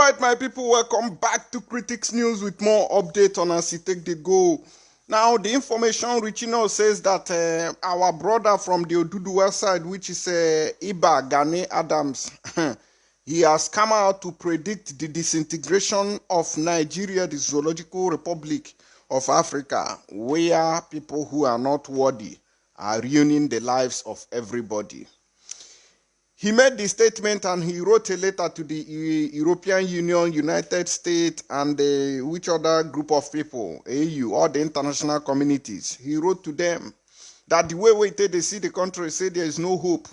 Alright, my people, welcome back to Critics News with more update on as it take the go. Now, the information reaching us says that our brother from the Oduduwa side, which is Iba Gani Adams, he has come out to predict the disintegration of Nigeria, the Zoological Republic of Africa, where people who are not worthy are ruining the lives of everybody. He made the statement and he wrote a letter to the European Union, United States, and which other group of people, AU, all the international communities. He wrote to them that the way they see the country, say there is no hope,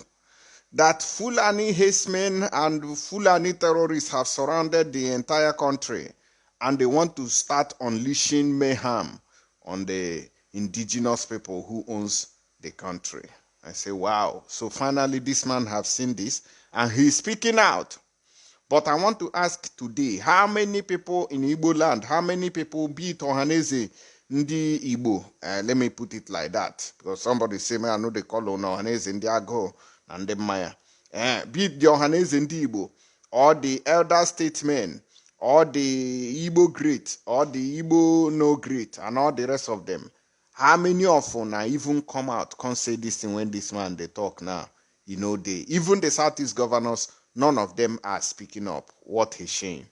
that Fulani herdsmen and Fulani terrorists have surrounded the entire country, and they want to start unleashing mayhem on the indigenous people who owns the country. I say, wow. So finally, this man have seen this, and he's speaking out. But I want to ask today, how many people in Igbo land, how many people, be it Ohaneze, Ndi Igbo, let me put it like that, because somebody say, man, I know they call on Ohaneze, Ndi Ago, and the Maya. Be it the Ohaneze, Ndi Igbo, or the elder statesmen, or the Igbo great, or the Igbo no great, and all the rest of them. How many of them even come out, can't say this thing when this man they talk now? You know, even the Southeast governors, none of them are speaking up. What a shame.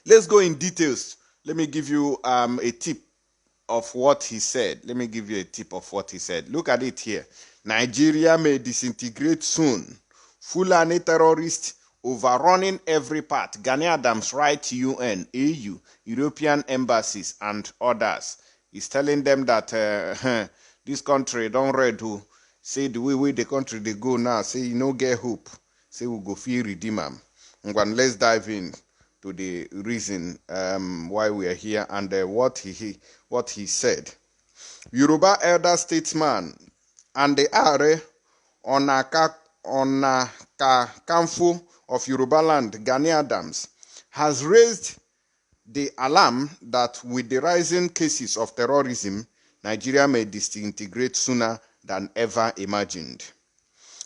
Let's go in details. Let me give you a tip of what he said. Let me give you a tip of what he said. Look at it here. Nigeria may disintegrate soon. Fulani terrorists overrunning every part. Gani Adams write to UN, AU, European embassies, and others. He's telling them that this country don't ready to say the way the country they go now. Say you no get hope. Say we go feel redeem them. And let's dive in to the reason why we are here and what he said. Yoruba elder statesman and the Are Onakakanfo of Yoruba land, Gani Adams, has raised the alarm that with the rising cases of terrorism, Nigeria may disintegrate sooner than ever imagined.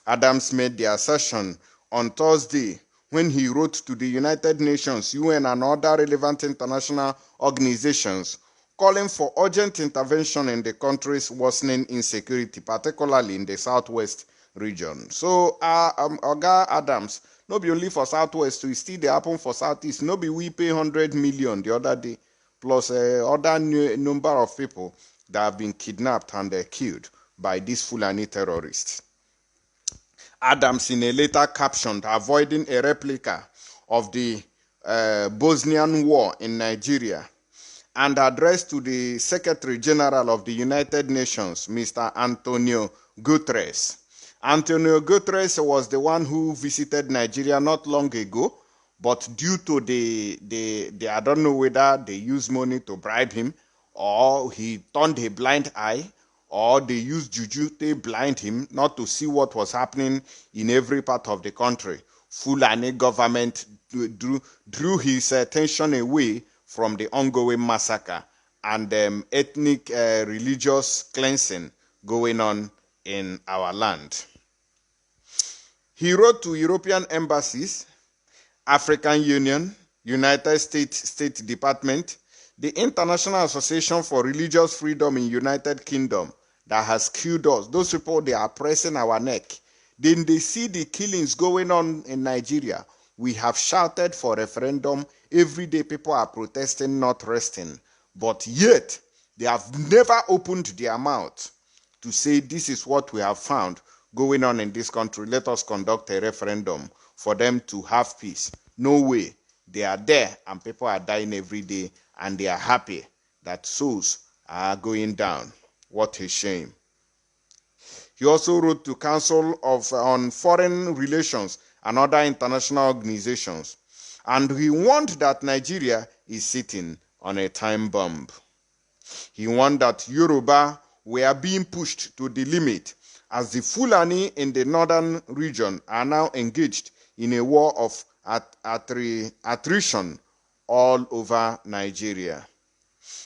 Adams made the assertion on Thursday when he wrote to the United Nations, UN, and other relevant international organizations calling for urgent intervention in the country's worsening insecurity, particularly in the southwest region. So, Oga Adams, no be only for southwest, so still they happen for southeast. No be we pay 100 million the other day, plus other number of people that have been kidnapped and killed by these Fulani terrorists. Adams, in a letter captioned, avoiding a replica of the Bosnian War in Nigeria, and addressed to the Secretary General of the United Nations, Mr. Antonio Guterres. Antonio Guterres was the one who visited Nigeria not long ago, but due to the I don't know whether they used money to bribe him, or he turned a blind eye, or they used juju to blind him not to see what was happening in every part of the country. Fulani government drew his attention away from the ongoing massacre and ethnic religious cleansing going on in our land. He wrote to European embassies, African Union, United States State Department, the International Association for Religious Freedom in United Kingdom that has killed us. Those people, they are pressing our neck. Then they see the killings going on in Nigeria. We have shouted for referendum. Every day people are protesting, not resting. But yet, they have never opened their mouth to say this is what we have found going on in this country. Let us conduct a referendum for them to have peace. No way. They are there and people are dying every day and they are happy that souls are going down. What a shame. He also wrote to Council on Foreign Relations and other international organizations, and he warned that Nigeria is sitting on a time bomb. He warned that Yoruba were being pushed to the limit as the Fulani in the northern region are now engaged in a war of attrition all over Nigeria.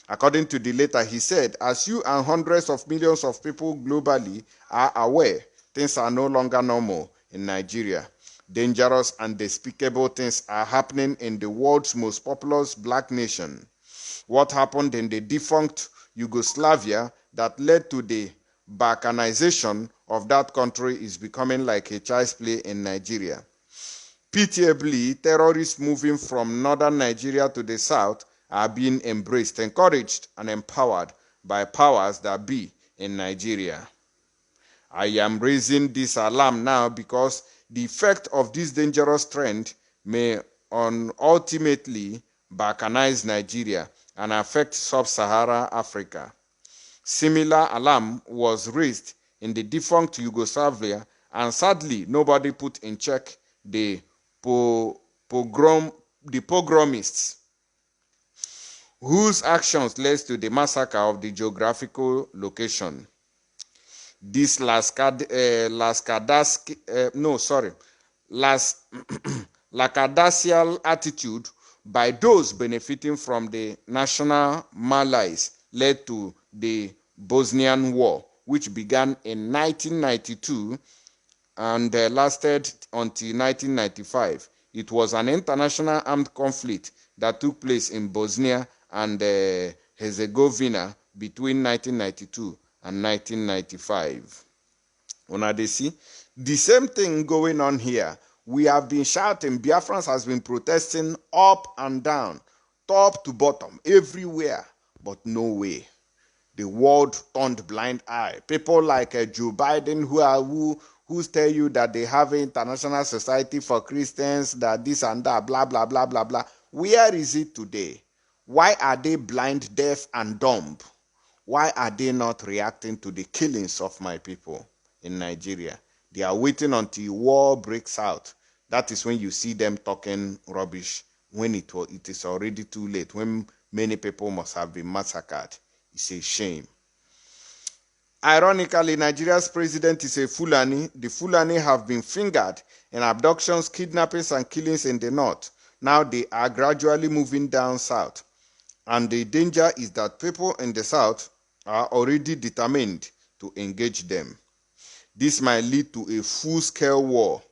According to the letter, he said, as you and hundreds of millions of people globally are aware, things are no longer normal in Nigeria. Dangerous and despicable things are happening in the world's most populous black nation. What happened in the defunct Yugoslavia that led to the balkanization of that country is becoming like a child's play in Nigeria. Pitiably, terrorists moving from northern Nigeria to the south are being embraced, encouraged, and empowered by powers that be in Nigeria. I am raising this alarm now because the effect of this dangerous trend may ultimately balkanize Nigeria and affect sub-Saharan Africa. Similar alarm was raised in the defunct Yugoslavia, and sadly, nobody put in check the pogromists, whose actions led to the massacre of the geographical location. This lackadaisical attitude by those benefiting from the national malaise led to the Bosnian War, which began in 1992 and lasted until 1995. It was an international armed conflict that took place in Bosnia and Herzegovina between 1992 and 1995. Una dey see the same thing going on here. We have been shouting, Biafrans has been protesting up and down, top to bottom, everywhere, but no way. The world turned blind eye. People like Joe Biden who tell you that they have an international society for Christians, that this and that, blah, blah, blah, blah, blah. Where is it today? Why are they blind, deaf, and dumb? Why are they not reacting to the killings of my people in Nigeria? They are waiting until war breaks out. That is when you see them talking rubbish, when it is already too late, when many people must have been massacred. It's a shame. Ironically, Nigeria's president is a Fulani. The Fulani have been fingered in abductions, kidnappings, and killings in the north. Now they are gradually moving down south. And the danger is that people in the south are already determined to engage them. This might lead to a full-scale war.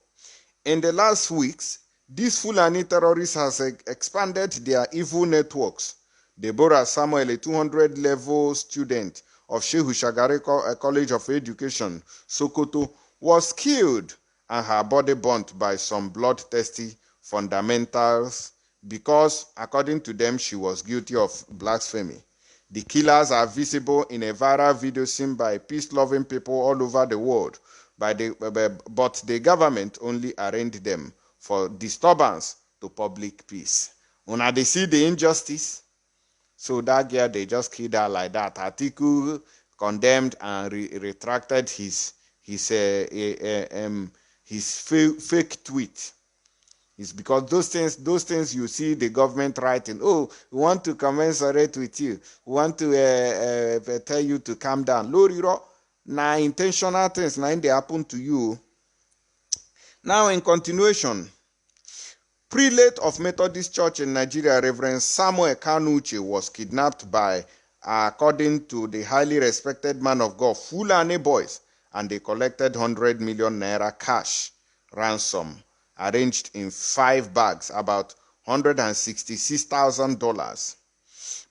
In the last weeks, these Fulani terrorists have expanded their evil networks. Deborah Samuel, a 200-level student of Shehu Shagari College of Education, Sokoto, was killed and her body burnt by some bloodthirsty fundamentals because, according to them, she was guilty of blasphemy. The killers are visible in a viral video seen by peace-loving people all over the world, but the government only arraigned them for disturbance to public peace. Una dey see the injustice? So that girl, they just killed her like that. Atiku condemned and retracted his fake tweet. It's because those things you see the government writing, oh, we want to commensurate with you. We want to tell you to calm down. Loriro, na intentional things, na they happen to you. Now in continuation, prelate of Methodist Church in Nigeria, Reverend Samuel Kanuche, was kidnapped by, according to the highly respected man of God, Fulani boys, and they collected 100 million naira cash ransom, arranged in 5 bags, about $166,000.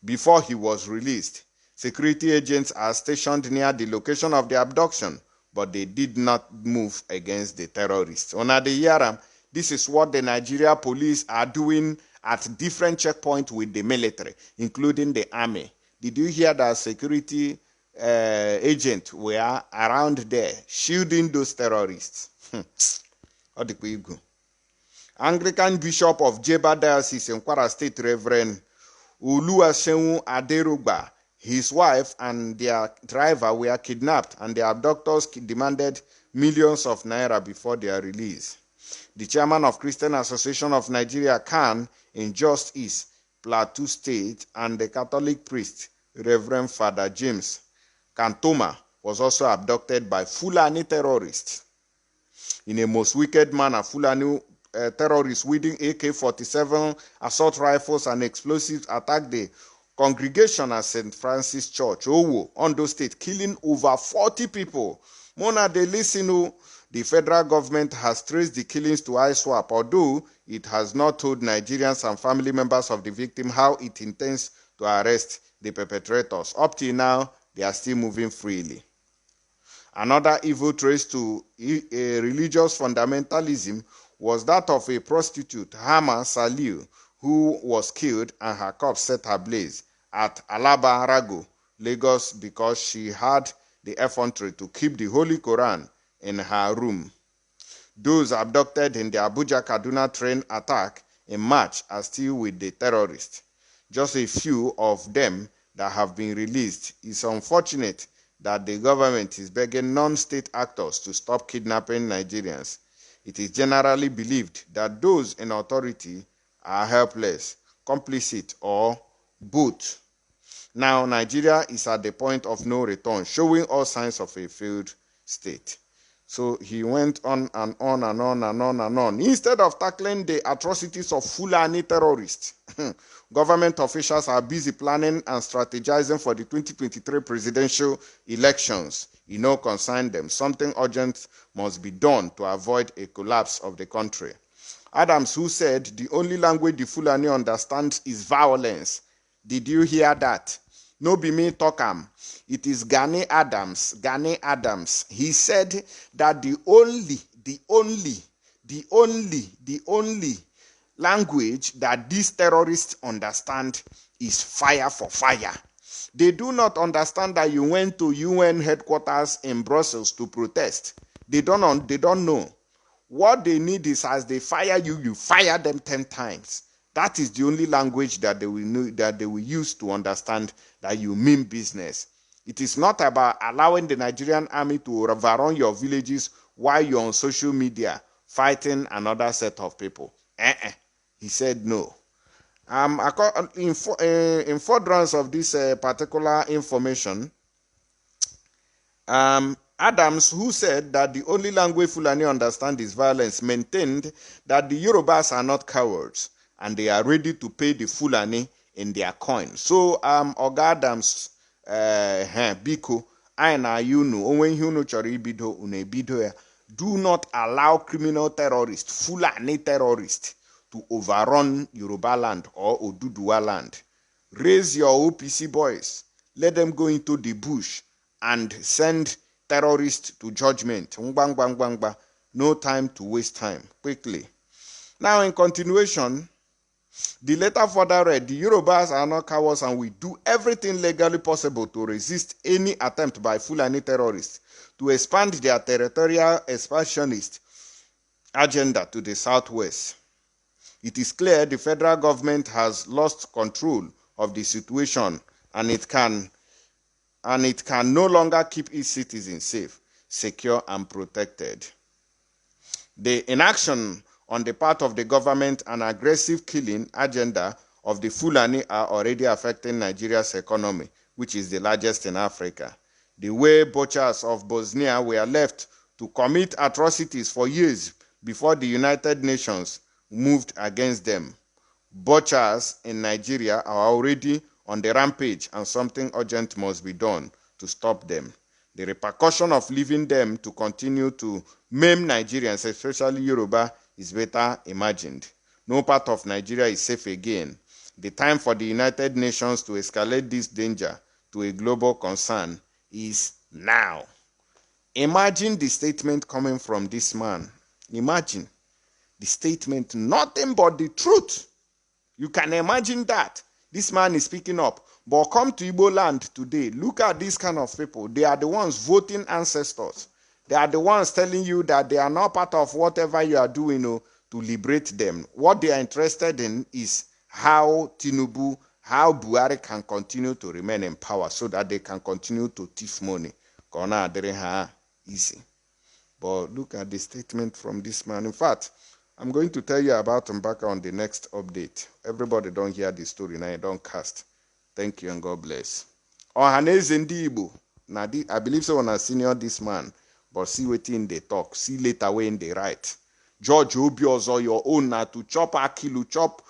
Before he was released, security agents are stationed near the location of the abduction, but they did not move against the terrorists. Ona de Yaram, this is what the Nigeria police are doing at different checkpoints with the military, including the army. Did you hear that security agents were around there shielding those terrorists? Anglican Bishop of Jeba Diocese in Kwara State, Reverend Oluwaseun Aderugba, his wife and their driver were kidnapped, and the abductors demanded millions of naira before their release. The chairman of Christian Association of Nigeria, CAN, in Just East, Plateau State, and the Catholic priest, Reverend Father James Kantoma, was also abducted by Fulani terrorists. In a most wicked manner, Fulani terrorists wielding AK-47 assault rifles and explosives attacked the congregation at St. Francis Church, Owo, Ondo State, killing over 40 people. Mona, they listen to The federal government has traced the killings to ISWAP, although it has not told Nigerians and family members of the victim how it intends to arrest the perpetrators. Up till now, they are still moving freely. Another evil traced to a religious fundamentalism was that of a prostitute, Hama Saliu, who was killed and her corpse set ablaze at Alaba Rago, Lagos, because she had the effrontery to keep the Holy Quran in her room. Those abducted in the Abuja-Kaduna train attack in March are still with the terrorists. Just a few of them that have been released. It's unfortunate that the government is begging non-state actors to stop kidnapping Nigerians. It is generally believed that those in authority are helpless, complicit, or both. Now, Nigeria is at the point of no return, showing all signs of a failed state. So he went on and on and on and on and on. Instead of tackling the atrocities of Fulani terrorists, government officials are busy planning and strategizing for the 2023 presidential elections. It no concern them. Something urgent must be done to avoid a collapse of the country. Adams, who said the only language the Fulani understands is violence. Did you hear that? No be me talk am. It is Gani Adams. Gani Adams. He said that the only language that these terrorists understand is fire for fire. They do not understand that you went to UN headquarters in Brussels to protest. They don't know. What they need is, as they fire you, you fire them 10 times. That is the only language that they will know, that they will use to understand that you mean business. It is not about allowing the Nigerian army to overrun your villages while you're on social media fighting another set of people. He said no. In furtherance of this particular information, Adams, who said that the only language Fulani understand is violence, maintained that the Yorubas are not cowards and they are ready to pay the Fulani in their coin. So, Oga Adams, Biko, Aina Yunu, Owen Yunu Choribido, Unebido, do not allow criminal terrorists, Fulani terrorists, to overrun Yoruba land or Oduduwa land. Raise your OPC boys. Let them go into the bush and send terrorists to judgment. No time to waste time. Quickly. Now, in continuation, the letter further read, the Yorubas are not cowards and we do everything legally possible to resist any attempt by Fulani terrorists to expand their territorial expansionist agenda to the southwest. It is clear the federal government has lost control of the situation and it can no longer keep its citizens safe, secure, and protected. The inaction on the part of the government and aggressive killing agenda of the Fulani are already affecting Nigeria's economy, which is the largest in Africa. The way butchers of Bosnia were left to commit atrocities for years before the United Nations moved against them. Butchers in Nigeria are already on the rampage and something urgent must be done to stop them. The repercussion of leaving them to continue to maim Nigerians, especially Yoruba, is better imagined. No part of Nigeria is safe again. The time for the United Nations to escalate this danger to a global concern is now. Imagine the statement coming from this man. Imagine the statement, nothing but the truth. You can imagine that. This man is speaking up. But come to Igbo land today, look at these kind of people. They are the ones voting ancestors. They are the ones telling you that they are not part of whatever you are doing to liberate them. What they are interested in is how Tinubu, how Buhari can continue to remain in power so that they can continue to thief money. Easy. But look at the statement from this man. In fact, I'm going to tell you about Mbaka on the next update. Everybody don't hear the story now, don't cast. Thank you and God bless. Ohaneze ndi Igbo. I believe so when I senior this man, but see what in they talk, see later when they write. George Obiozo, your own na to chop akilu, chop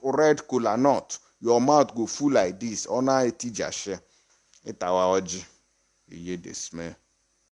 red kola nut. Your mouth go full like this. Ona etijashe. Etawa oji. Iye de smell.